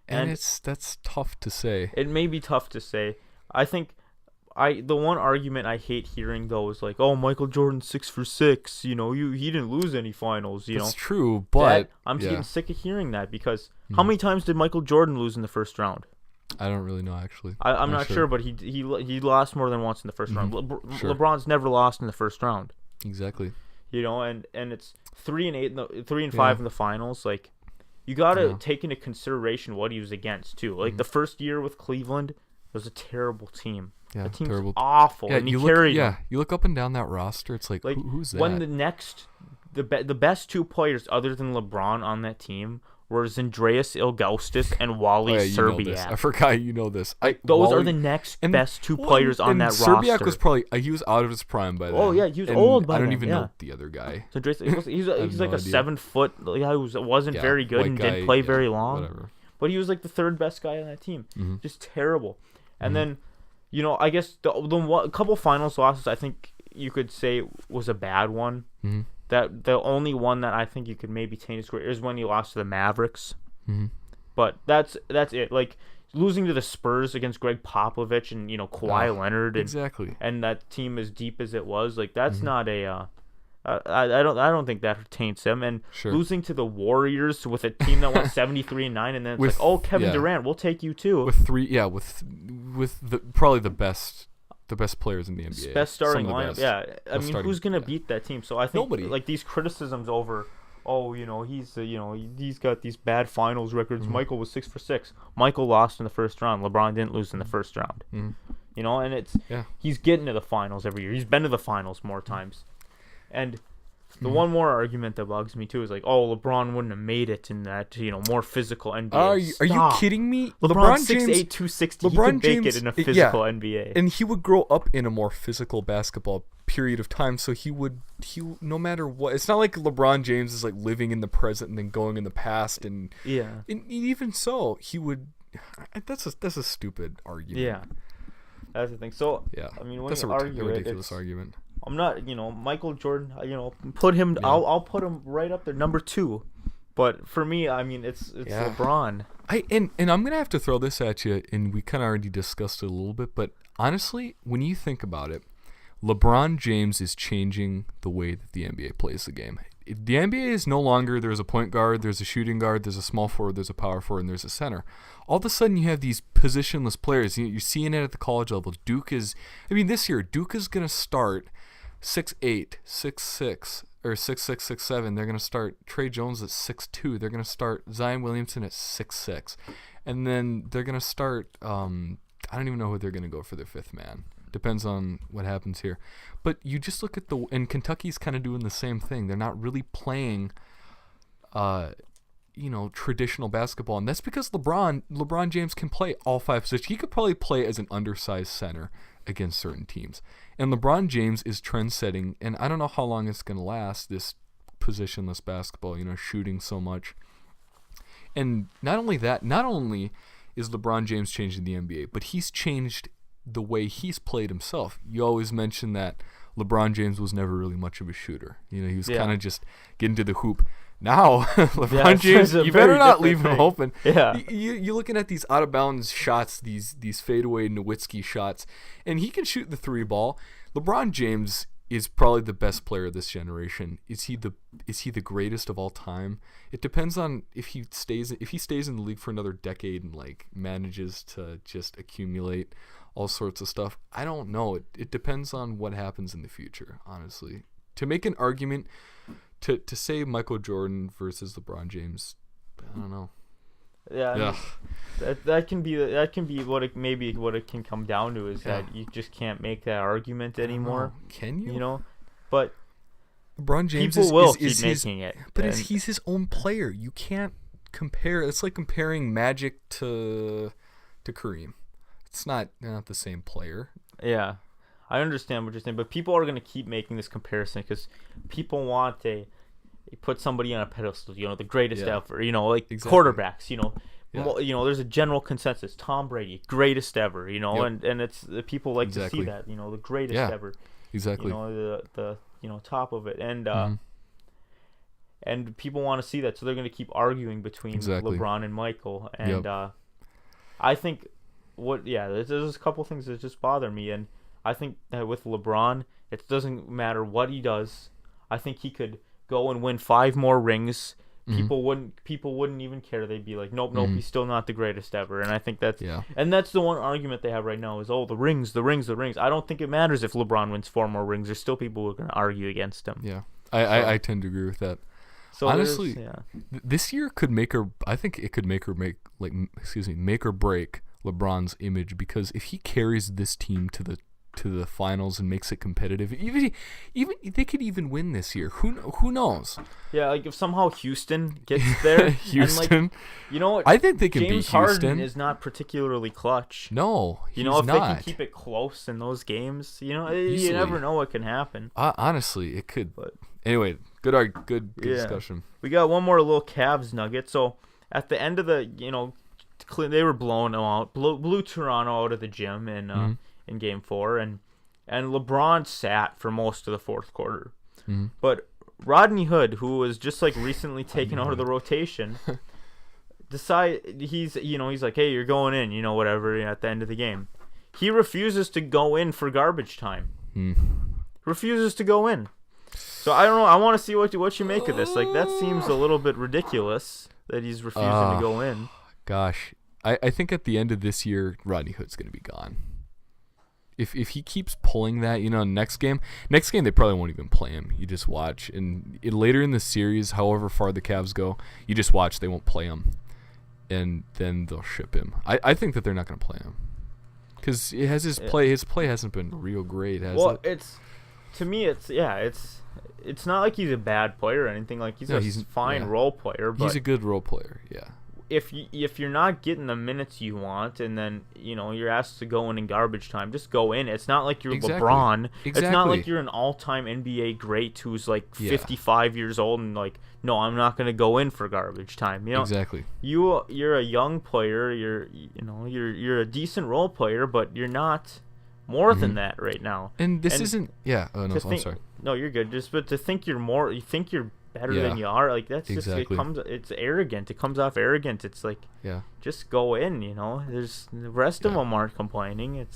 and that's tough to say. It may be tough to say. I think the one argument I hate hearing though is like, oh, Michael Jordan 6 for 6. You know, he didn't lose any finals. You know, that's true, but I'm getting sick of hearing that because how many times did Michael Jordan lose in the first round? I don't really know actually. I'm not sure, but he lost more than once in the first round. LeBron's never lost in the first round. Exactly. You know, and it's 3-8, 3-5 in the finals. Like, you gotta take into consideration what he was against too. Like the first year with Cleveland was a terrible team. Yeah, the team's terrible. Awful. Yeah, and you look up and down that roster. It's like who's that? When the best two players other than LeBron on that team were Zandreas Ilgauskas and Wally Serbiak. I forgot you know this. Those are the next best two players on that roster. Serbiak was probably he was out of his prime by then. Oh yeah, he was old by then. I don't even know the other guy. He's like a 7 foot guy who wasn't very good and didn't play very long. Whatever. But he was like the third best guy on that team. Just terrible. And then, you know, I guess the couple finals losses I think you could say was a bad one. That the only one that I think you could maybe taint his career is when he lost to the Mavericks. But that's it. Like losing to the Spurs against Greg Popovich and you know Kawhi Leonard and that team as deep as it was, like that's not a. I don't think that taints him. And losing to the Warriors with a team that went 73-9, and then it's like, oh, Kevin Durant, we'll take you too. With probably the best players in the NBA. Best starting lineup. I mean, who's gonna beat that team? So I think nobody. Like these criticisms over, oh, you know, he's got these bad finals records. Michael was 6 for 6. Michael lost in the first round. LeBron didn't lose in the first round. You know, and he's getting to the finals every year. He's been to the finals more times. And the one more argument that bugs me too is like, oh, LeBron wouldn't have made it in that, you know, more physical NBA. Are you kidding me? LeBron 6'8", 260. He could make it in a physical NBA. And he would grow up in a more physical basketball period of time, so he no matter what. It's not like LeBron James is like living in the present and then going in the past, and even so, he would. That's a stupid argument. Yeah, that's the thing. So I mean, when you argue ridiculous argument. I'm not, you know, Michael Jordan, you know, put him, I'll put him right up there, number 2. But for me, I mean, it's LeBron. And I'm going to have to throw this at you, and we kind of already discussed it a little bit, but honestly, when you think about it, LeBron James is changing the way that the NBA plays the game. The NBA is no longer there's a point guard, there's a shooting guard, there's a small forward, there's a power forward, and there's a center. All of a sudden, you have these positionless players. You're seeing it at the college level. This year, Duke is going to start 6'8", 6'6", or 6'6", 6'7". They're going to start Trey Jones at 6'2". They're going to start Zion Williamson at 6'6". And then they're going to start, I don't even know who they're going to go for their fifth man. Depends on what happens here. But you just look at and Kentucky's kind of doing the same thing. They're not really playing, traditional basketball. And that's because LeBron James can play all 5 positions. He could probably play as an undersized center against certain teams. And LeBron James is trend-setting, and I don't know how long it's going to last, this positionless basketball, shooting so much. And not only is LeBron James changing the NBA, but he's changed the way he's played himself. You always mention that LeBron James was never really much of a shooter. He was kind of just getting to the hoop. Now, LeBron James, you better not leave him open. Yeah. You're looking at these out-of-bounds shots, these fadeaway Nowitzki shots, and he can shoot the 3 ball. LeBron James is probably the best player of this generation. Is he the greatest of all time? It depends on if he stays in the league for another decade and manages to just accumulate all sorts of stuff. I don't know. It depends on what happens in the future, honestly. To make an argument to say Michael Jordan versus LeBron James, I don't know. Yeah, I mean, that can be what it can come down to is that you just can't make that argument anymore. Can you? But LeBron James people will keep making it. But he's his own player. You can't compare. It's like comparing Magic to Kareem. It's not the same player. Yeah, I understand what you're saying, but people are going to keep making this comparison because people want put somebody on a pedestal, the greatest ever, exactly. Quarterbacks, there's a general consensus. Tom Brady, greatest ever, and it's people like to see that, the greatest ever. Exactly. The top of it. And and people want to see that, so they're going to keep arguing between LeBron and Michael. And I think there's a couple things that just bother me, and I think that with LeBron, it doesn't matter what he does. I think he could go and win 5 more rings. People wouldn't even care. They'd be like, nope, he's still not the greatest ever. And I think that's the one argument they have right now is, the rings. I don't think it matters if LeBron wins 4 more rings. There's still people who are going to argue against him. Yeah, I tend to agree with that. So honestly, this year could make or break LeBron's image, because if he carries this team to the finals and makes it competitive, even they could even win this year. Who knows? Yeah, if somehow Houston gets there, Houston, what? I think they can beat James Houston. Harden is not particularly clutch. No, he's if not. They can keep it close in those games, you never know what can happen. Honestly, it could. But anyway, good discussion. We got one more little Cavs nugget. So at the end of the, they were blown out, blew Toronto out of the gym in Game 4, and LeBron sat for most of the fourth quarter. But Rodney Hood, who was just recently taken out of the rotation, he's like, hey, you're going in, whatever, at the end of the game. He refuses to go in for garbage time. Refuses to go in. So I don't know. I want to see what you make of this. That seems a little bit ridiculous that he's refusing to go in. Gosh, I think at the end of this year, Rodney Hood's going to be gone. If he keeps pulling that, next game they probably won't even play him. You just watch, and later in the series, however far the Cavs go, you just watch. They won't play him, and then they'll ship him. I think that they're not going to play him because his play hasn't been real great. To me, it's not like he's a bad player or anything. He's a fine role player. But he's a good role player. Yeah. If you're not getting the minutes you want, and then you're asked to go in garbage time, just go in. It's not like you're LeBron. It's not like you're an all-time NBA great who's 55 years old and no, I'm not going to go in for garbage time. Exactly. You're a young player. You're a decent role player, but you're not more than that right now. And this isn't. Yeah. Oh no, I'm sorry. No, you're good. But to think you're more, you think you're better than you are, that's exactly. It's arrogant. It comes off arrogant. It's just go in, there's the rest of them aren't complaining.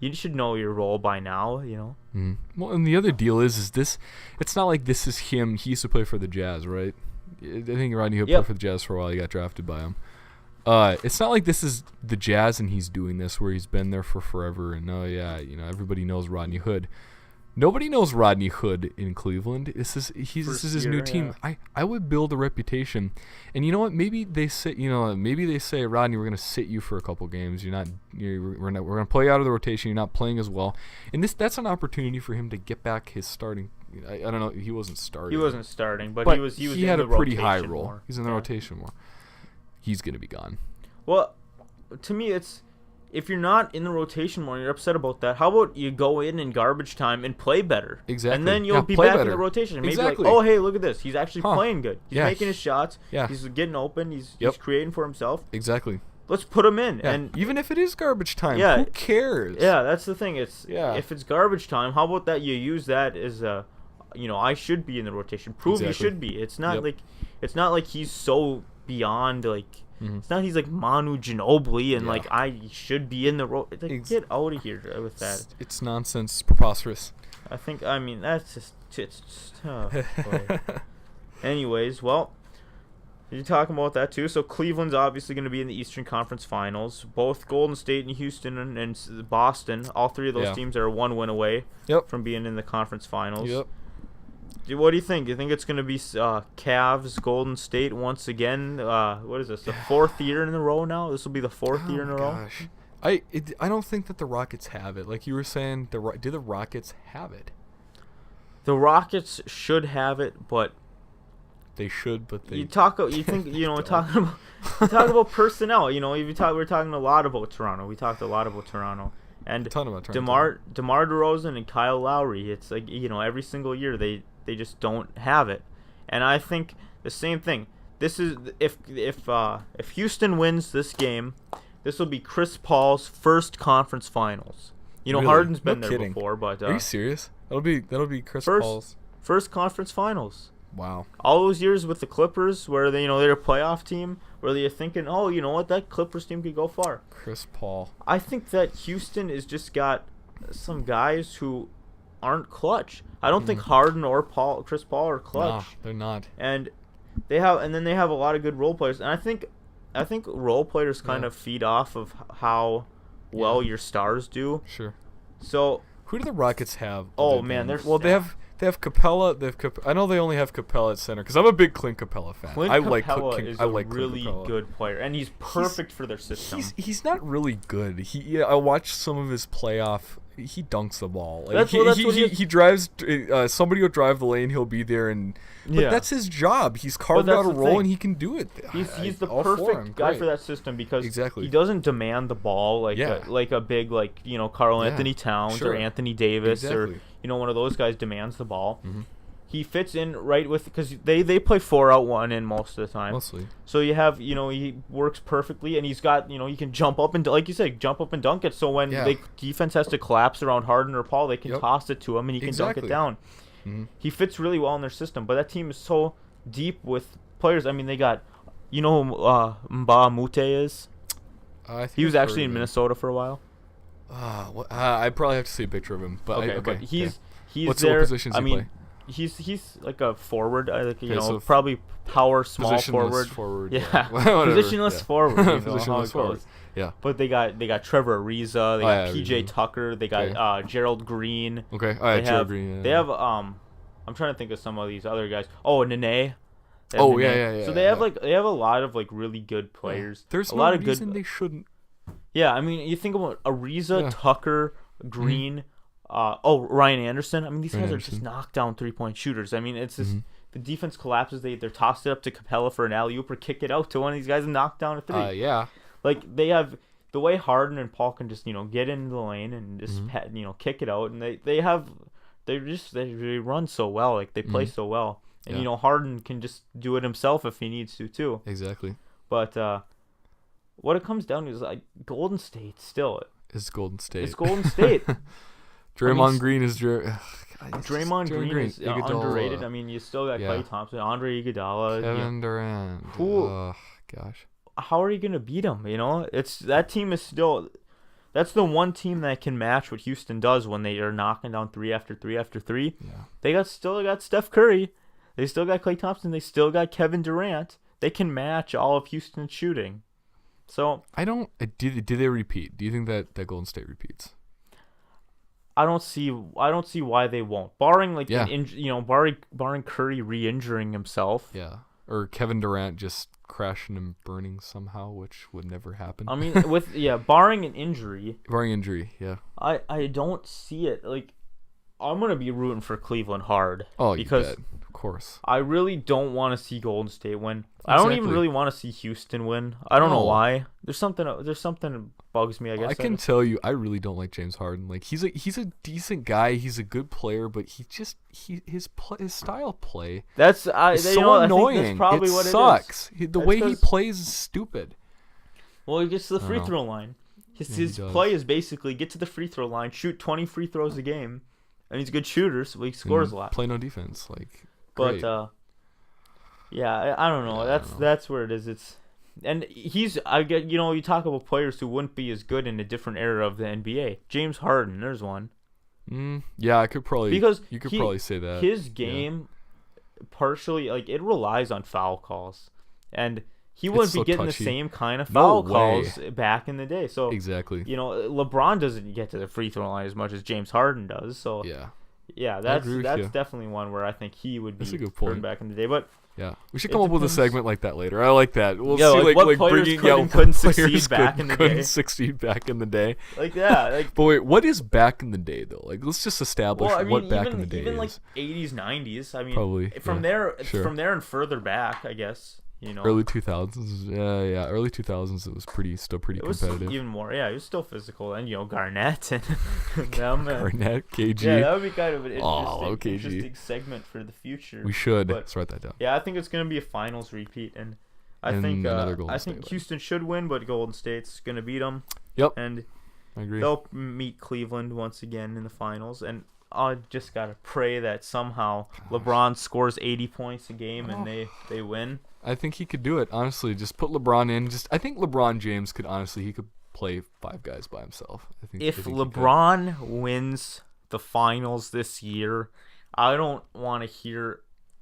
You should know your role by now, Well, and the other deal is this, it's not like this is him. He used to play for the Jazz, right? I think Rodney Hood played for the Jazz for a while. He got drafted by him. It's not like this is the Jazz and he's doing this where he's been there for forever and everybody knows Rodney Hood. Nobody knows Rodney Hood in Cleveland. This is his new team. Yeah. I would build a reputation, and you know what? Maybe they say Rodney, we're gonna sit you for a couple games. We're gonna play you out of the rotation. You're not playing as well, and that's an opportunity for him to get back his starting. I don't know. He wasn't starting. He wasn't starting, but he was. He in had the a pretty high rotation role. more. He's in the rotation more. He's gonna be gone. Well, to me, it's. If you're not in the rotation more, you're upset about that. How about you go in garbage time and play better? Exactly. And then you'll be play back better. in the rotation. Maybe Exactly. like, oh, hey, look at this. He's actually playing good. He's Yeah. making his shots. Yeah. He's getting open. He's creating for himself. Exactly. Let's put him in. Yeah. And even if it is garbage time, Yeah. who cares? yeah, that's the thing. If it's garbage time, how about that you use that as a, I should be in the rotation. Prove you should be. It's not like he's so beyond like. It's not he's like Manu Ginobili and like I should be in the get out of here with that. It's nonsense. It's preposterous. I mean that's just tough. Anyways, well, you're talking about that too. So Cleveland's obviously going to be in the Eastern Conference Finals. Both Golden State and Houston and Boston, all three of those teams are 1 win away from being in the conference finals. Yep. What do you think? You think it's going to be Cavs, Golden State once again? What is this? The fourth year in a row now? This will be the fourth year in a row? Gosh. I don't think that the Rockets have it. Like you were saying, do the Rockets have it? The Rockets should have it, but they should. But they talking about personnel. We're talking a lot about Toronto. We talked a lot about Toronto. And DeMar DeRozan and Kyle Lowry. It's like every single year they just don't have it, and I think the same thing. This is if Houston wins this game, this will be Chris Paul's first conference finals. Really? Harden's been there before, but are you serious? That'll be Chris Paul's first conference finals. Wow! All those years with the Clippers, where they're a playoff team, where you're thinking, oh, you know what, that Clippers team could go far. Chris Paul. I think that Houston has just got some guys who aren't clutch. I don't think Harden or Chris Paul are clutch. No, they're not. And they have a lot of good role players. And I think role players kind of feed off of how well your stars do. Sure. So who do the Rockets have? Oh man, they have Capella. I know they only have Capella at center because I'm a big Clint Capella fan. I like really good player, and he's perfect for their system. He's not really good. I watched some of his playoff. He dunks the ball. Like, he drives. Somebody will drive the lane. He'll be there, but that's his job. He's carved out a role, and he can do it. He's the perfect guy for that system because he doesn't demand the ball like a big Karl Anthony Towns or Anthony Davis or one of those guys demands the ball. Mm-hmm. He fits in right with because they play 4-out-1 in most of the time. Mostly. So you have he works perfectly and he's got he can jump up and like you said jump up and dunk it. So when the defense has to collapse around Harden or Paul, they can toss it to him and he can dunk it down. Mm-hmm. He fits really well in their system. But that team is so deep with players. I mean, they got who Mba Mute is. He was actually in Minnesota for a while. I probably have to see a picture of him. But but he's what there. Positions I mean. Play? He's like a forward, so probably power small forward. Yeah, positionless forward. Positionless forward. Yeah. But they got Trevor Ariza, they got PJ Tucker, they got Gerald Green. Okay. Gerald Green. Yeah. They have I'm trying to think of some of these other guys. Oh, Nene. Oh yeah. So they have a lot of really good players. Yeah. There's a lot of reason good. They shouldn't. Yeah, I mean, you think about Ariza, Tucker, Green. Mm-hmm. Ryan Anderson. I mean, these guys are just knockdown 3-point shooters. I mean, it's just the defense collapses. They're tossed it up to Capella for an alley-oop or kick it out to one of these guys and knock down a three. Like they have the way Harden and Paul can just get into the lane and just kick it out, and they run so well. Like they play so well, and Harden can just do it himself if he needs to too. Exactly. But what it comes down to is Golden State still. It's Golden State. It's Golden State. Draymond Green is Draymond Green is underrated. I mean, you still got Klay Thompson, Andre Iguodala, Kevin Durant. Gosh. How are you gonna beat him? That team is still. That's the one team that can match what Houston does when they are knocking down 3 after 3 after 3. Yeah. They still got Steph Curry. They still got Klay Thompson. They still got Kevin Durant. They can match all of Houston's shooting. So I don't. Do they repeat? Do you think that Golden State repeats? I don't see why they won't. Barring like Yeah. barring Curry re-injuring himself. Yeah. Or Kevin Durant just crashing and burning somehow, which would never happen. I mean, barring an injury. Barring injury, yeah. I don't see it. Like, I'm gonna be rooting for Cleveland hard. Oh, because you bet. Of course. I really don't want to see Golden State win. I don't even really want to see Houston win. I don't know why. There's something that bugs me, I guess. I can tell you, I really don't like James Harden. Like, he's a decent guy. He's a good player, but his style of play. That's so annoying. annoying. I think that's probably what sucks. it is. The way he plays is stupid. Well, he gets to the free throw line. His play is basically get to the free throw line, shoot 20 free throws a game, and he's a good shooter, so he scores a lot. Play no defense, But great. yeah, I don't know. That's where it is. You talk about players who wouldn't be as good in a different era of the NBA. James Harden, there's one. Yeah, I could probably probably say that his game partially it relies on foul calls, and he wouldn't be getting touchy. the same kind of foul calls back in the day. So exactly, LeBron doesn't get to the free throw line as much as James Harden does. So yeah, that's definitely one where I think he would be turned back in the day, but. Yeah, we should come up with a segment like that later. I like that. We'll see what players couldn't succeed back in the day. Couldn't succeed back in the day. But wait, what is back in the day though? Let's just establish what back in the day even is. Even 80s, 90s. I mean, probably from there and further back, I guess. Early 2000s. Yeah, early 2000s. It was still pretty competitive. Was even more. Yeah, it was still physical, and Garnett and them. Garnett, KG. Yeah, that would be kind of an interesting segment for the future. We should. Let's write that down. Yeah, I think it's gonna be a finals repeat, and I think Houston should win, but Golden State's gonna beat them. Yep. And I agree. They'll meet Cleveland once again in the finals, and I just gotta pray that somehow LeBron scores 80 points a game and they win. I think he could do it, honestly. Just put LeBron in. I think LeBron James could play 5 guys by himself. I think LeBron wins the finals this year, I don't want to hear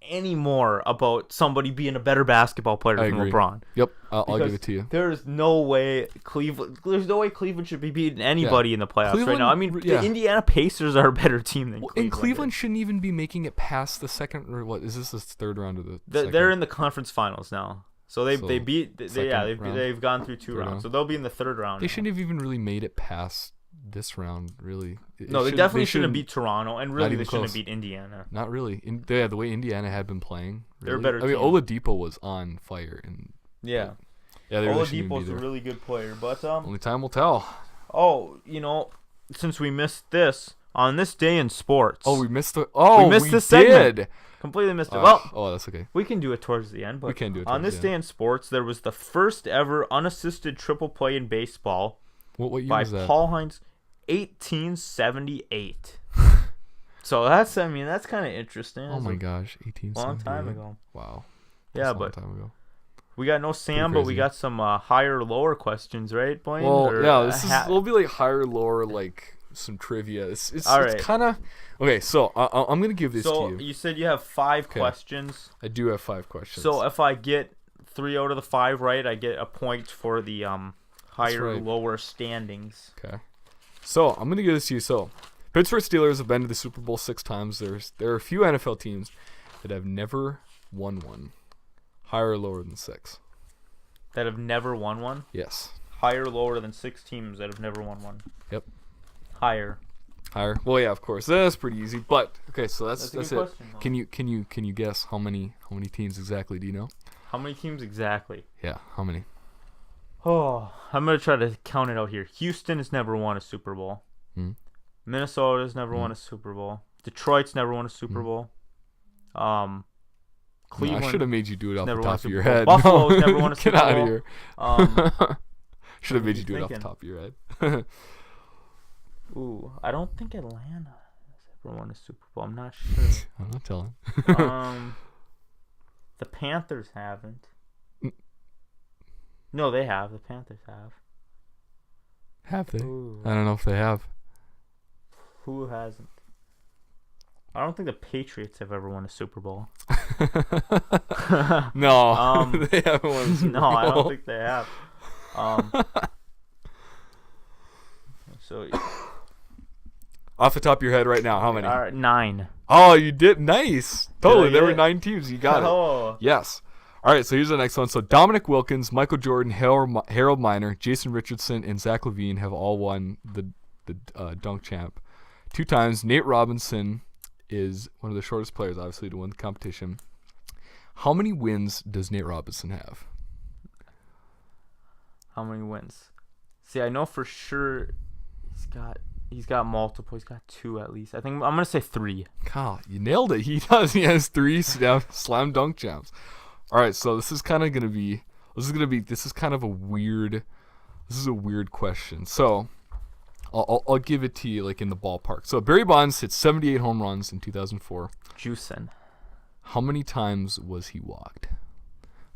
any more about somebody being a better basketball player than LeBron. Yep, I'll give it to you. There's no way Cleveland should be beating anybody in the playoffs right now. I mean, the Indiana Pacers are a better team than Cleveland. And Cleveland shouldn't even be making it past the second, or what is this the third round of the second? They're in the conference finals now. So they've gone through 2 rounds. So they'll be in the third round. They shouldn't have even really made it past this round, really. They definitely shouldn't have beat Toronto, and really they shouldn't have beat Indiana. Not really. The way Indiana had been playing, really. They're a better team. I mean, Oladipo was on fire, and Oladipo's a really good player, but only time will tell. Oh, since we missed this on this day in sports. Oh, we missed this segment. Completely missed it. That's okay. We can do it towards the end, but we can do it on this day in sports, there was the first ever unassisted triple play in baseball. What year by was that? Paul Hines, 1878. So that's kind of interesting. Oh my gosh, 1878. Long time ago. Wow. Yeah, but long time ago. We got no Sam, but we got some higher lower questions, right, Blayne? Well, will be like higher lower, like some trivia. It's kind of okay. So I'm gonna give this to you. So you said you have 5 questions. I do have 5 questions. So if I get 3 out of the 5 right, I get a point for the higher lower standings. Okay. So I'm gonna give this to you. So Pittsburgh Steelers have been to the Super Bowl 6 times. There are a few NFL teams that have never won one. Higher or lower than 6? That have never won one? Yes. Higher or lower than 6 teams that have never won one? Yep. Higher. Well, yeah, of course. That's pretty easy. But okay, so that's it. Question, can you guess how many teams exactly? Do you know? How many teams exactly? Yeah, how many? Oh, I'm gonna try to count it out here. Houston has never won a Super Bowl. Minnesota's never won a Super Bowl. Detroit's never won a Super Bowl. Cleveland. I should have made you do it off the top of your head. Buffalo's never won a Super Bowl. Get out of here. Should have made you do it off the top of your head. Ooh, I don't think Atlanta has ever won a Super Bowl. I'm not sure. I'm not telling. The Panthers haven't. No, they have. The Panthers have. Have they? Ooh. I don't know if they have. Who hasn't? I don't think the Patriots have ever won a Super Bowl. No, they haven't won a Super Bowl. No, I don't think they have. So Off the top of your head right now, how many? 9. Oh, you did. Nice. Totally. Did I There get were it? 9 teams. You got it. Oh. Yes. All right, so here's the next one. So Dominic Wilkins, Michael Jordan, Harold Miner, Jason Richardson, and Zach LaVine have all won the dunk champ 2 times. Nate Robinson is one of the shortest players, obviously, to win the competition. How many wins does Nate Robinson have? How many wins? See, I know for sure he's got multiple. He's got 2 at least. I think I'm gonna say 3. Kyle, you nailed it. He does. He has 3 slam dunk champs. All right, so this is kind of a weird question. So I'll give it to you like in the ballpark. So Barry Bonds hit 78 home runs in 2004. Juicin'. How many times was he walked?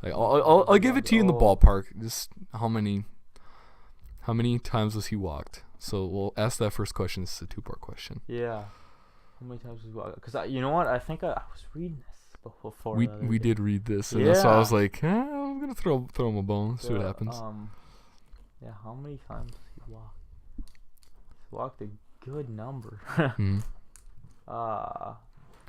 Like I'll give it to you in the ballpark. Just how many times was he walked? So we'll ask that first question. This is a 2-part question. Yeah. How many times was he walked? Because you know what? I think I was reading this before. We did read this, and so I was like, I'm gonna throw him a bone, see what happens. Yeah. How many times did he walk? He walked a good number.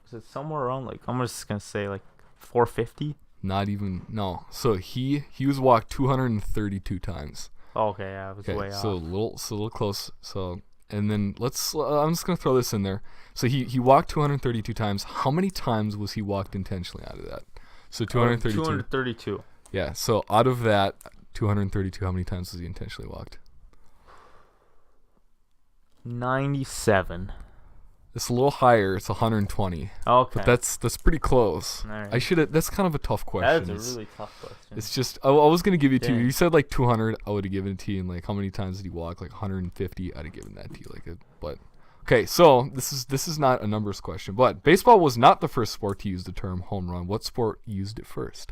Is it somewhere around like I'm just gonna say like 450? Not even no. So he was walked 232 times. Okay, yeah, it was way so off. a little close. So and then I'm just gonna throw this in there. So he walked 232 times. How many times was he walked intentionally out of that? So 232. 232. Yeah. So out of that 232, how many times was he intentionally walked? 97. It's a little higher. It's 120. Okay. But that's pretty close. All right. I should have. That's kind of a tough question. That's a really tough question. It's just I was gonna give it to you. Dang. You said like 200. I would have given it to you. And like how many times did he walk? Like 150. I'd have given that to you. But okay. So this is not a numbers question. But baseball was not the first sport to use the term home run. What sport used it first?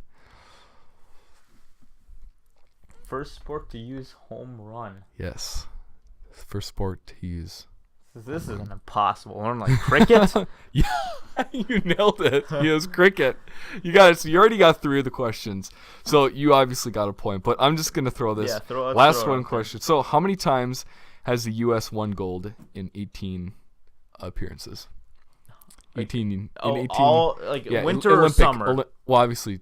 First sport to use home run. Yes. First sport to use. This is an impossible one. Like cricket? Yeah, you nailed it. It was cricket. You got it. So you already got 3 of the questions. So you obviously got a point. But I'm just gonna throw this last one question. So how many times has the U.S. won gold in 18 appearances? 18 in 18. All like winter or summer? Well, obviously.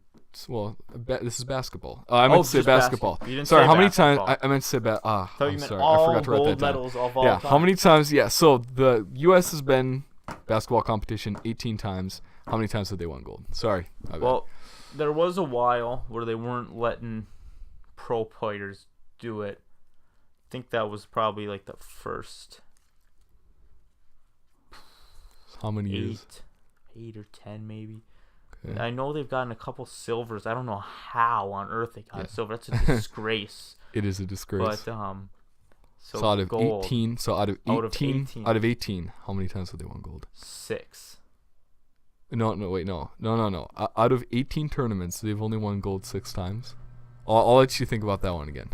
Well, this is basketball. I meant to say basketball. You didn't sorry, say how basketball. many times? I meant to say I'm sorry, meant I forgot to write gold that down. medals of all Yeah, time. how many times? Yeah, so the U.S. has been basketball competition 18 times. How many times have they won gold? Sorry. Well, there was a while where they weren't letting pro players do it. I think that was probably like the first. How many years? 8 or 10 maybe. Okay. I know they've gotten a couple silvers. I don't know how on earth they got silver. That's a disgrace. It is a disgrace. But so out of gold, 18, out of 18, how many times have they won gold? 6. No. Out of 18 tournaments, they've only won gold 6 times. I'll let you think about that one again.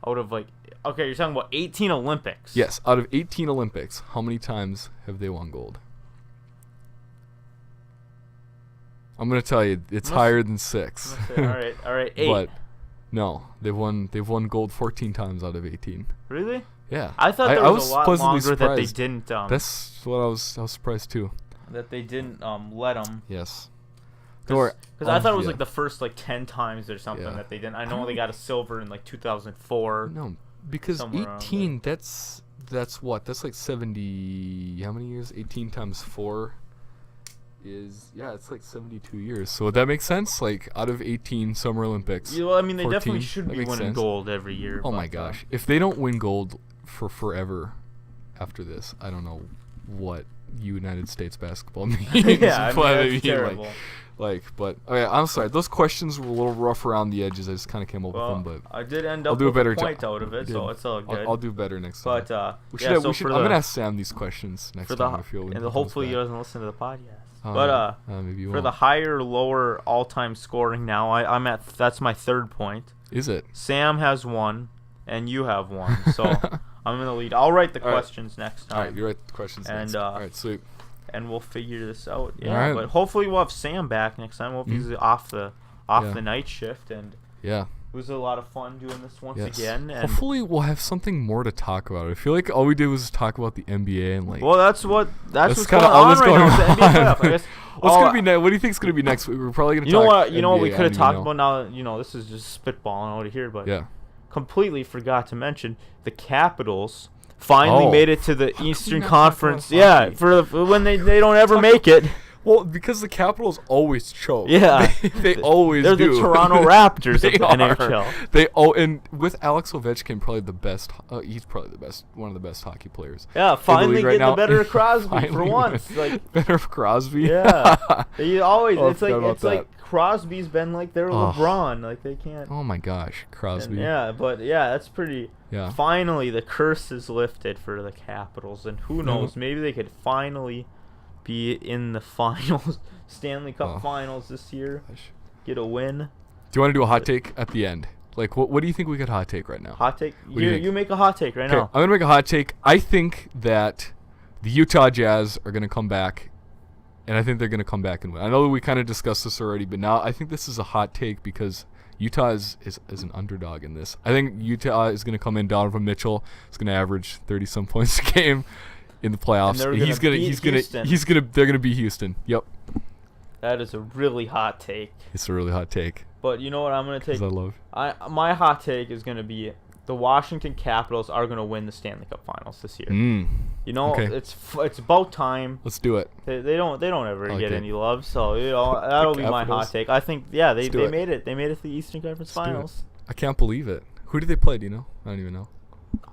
Out of okay, you're talking about 18 Olympics. Yes, out of 18 Olympics, how many times have they won gold? I'm gonna tell you, it's higher than 6. All right, 8. But no, they've won gold 14 times out of 18. Really? Yeah. I thought there was a lot longer surprised. that they didn't. That's what I was surprised too. That they didn't let them. Yes. Because I thought it was like the first 10 times or something that they didn't. I know they got a silver in 2004. No, because 18. That's what? That's like 70. How many years? 18 times 4. It's like 72 years. So would that make sense? Like out of 18 Summer Olympics. Yeah, well, I mean, they 14, definitely should be winning gold every year. Oh my gosh. If they don't win gold for forever after this, I don't know what United States basketball means. Yeah, that's terrible. But okay, I'm sorry. Those questions were a little rough around the edges. I just kind of came up with them, but I did end up with a point out of it, so it's all good. I'll do better next time. But I'm gonna ask Sam these questions next time. And hopefully he doesn't listen to the podcast. Maybe you for won't. the higher lower all-time scoring now, I'm at that's my 3rd point. Is it? Sam has 1 and you have 1, so I'm in the lead. I'll write the questions next time. All right, you write the questions next. All right, sweet. And we'll figure this out. Yeah, all right. But hopefully we'll have Sam back next time. We'll be off the night shift, and yeah, was a lot of fun doing this once Yes. again. And Hopefully, we'll have something more to talk about. I feel like all we did was talk about the NBA and well, that's what's kind of going on right now. on. It's the NBA playoff, I guess. What's gonna be next? What do you think's gonna be next week? We're probably gonna. You know talk what? You know what we NBA, could have I talked don't even about now. This is just spitballing out of here, but know. Yeah. completely forgot to mention the Capitals finally made it to the Eastern Conference. about Yeah, for when they don't ever make it. Well, because the Capitals always choke. Yeah, they always they're do. the Toronto Raptors of They the are. NHL. And with Alex Ovechkin, probably the best. He's probably the best, one of the best hockey players. Yeah, finally right getting now. the better of Crosby for Finally once. win. Like Better of Crosby. yeah, they always. Oh, I it's forgot about like Crosby's been like their Oh. LeBron. Like they can't. Oh my gosh, Crosby. And yeah, but yeah, that's pretty. Yeah. Finally, the curse is lifted for the Capitals, and who knows? Maybe they could finally be in the finals, Stanley Cup Finals this year. Gosh. Get a win. Do you want to do a hot take at the end? Like, what do you think we could hot take right now? Hot take. What do you think? You make a hot take right now. I'm gonna make a hot take. I think that the Utah Jazz are gonna come back, and I think they're gonna come back and win. I know we kind of discussed this already, but now I think this is a hot take because Utah is an underdog in this. I think Utah is gonna come in. Donovan Mitchell is gonna average 30-some points a game in the playoffs. And They're gonna beat Houston. Yep. That is a really hot take. It's a really hot take. But you know what I'm gonna take? 'Cause I love. My hot take is gonna be the Washington Capitals are gonna win the Stanley Cup Finals this year. You know, Okay. it's about time. Let's do it. They don't ever like get it. any love, so you know that'll be my Capitals. hot take. I think they do it. made it. They made it to the Eastern Conference Let's do it. Finals. I can't believe it. Who did they play? Do you know? I don't even know.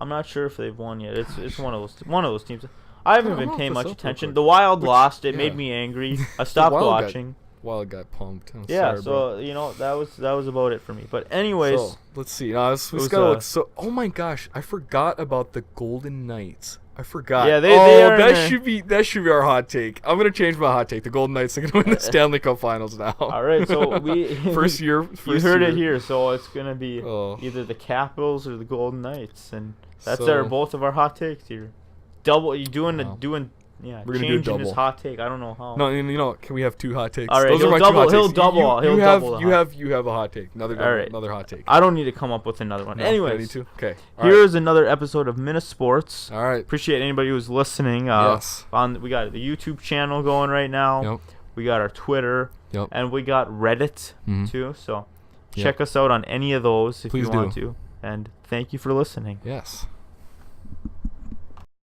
I'm not sure if they've won yet. It's one of those teams. I haven't I'm been gonna paying look much this up real attention. quick. The Wild lost. It yeah. made me angry. I stopped Wild watching. Wild got pumped. I'm Yeah, sorry, so bro. you know that was about it for me. But anyways, So, let's see. We was, just gotta look. So, oh my gosh, I forgot about the Golden Knights. I forgot. Yeah, they are that should be our hot take. I'm gonna change my hot take. The Golden Knights are gonna win the Stanley Cup Finals now. all right. So we first year. you heard it here. So it's gonna be Oh. either the Capitals or the Golden Knights, and that's So- both of our hot takes here. Double. You doing Wow. yeah? We're gonna do a changing his double. hot take. I don't know how. No, you know, can we have two hot takes? All right, Those he'll are my double- two hot he'll takes. double- he'll double the You have a hot take. Another All right. another hot take. I don't need to come up with another one. No, Anyways, I need to. Okay. All right. here's another episode of Minnesports. All right. Appreciate anybody who's listening. Yes. We got the YouTube channel going right now. Yep. We got our Twitter. Yep. And we got Reddit Mhm. too. So Yep. check us out on any of those if Please you want to. And thank you for listening. Yes.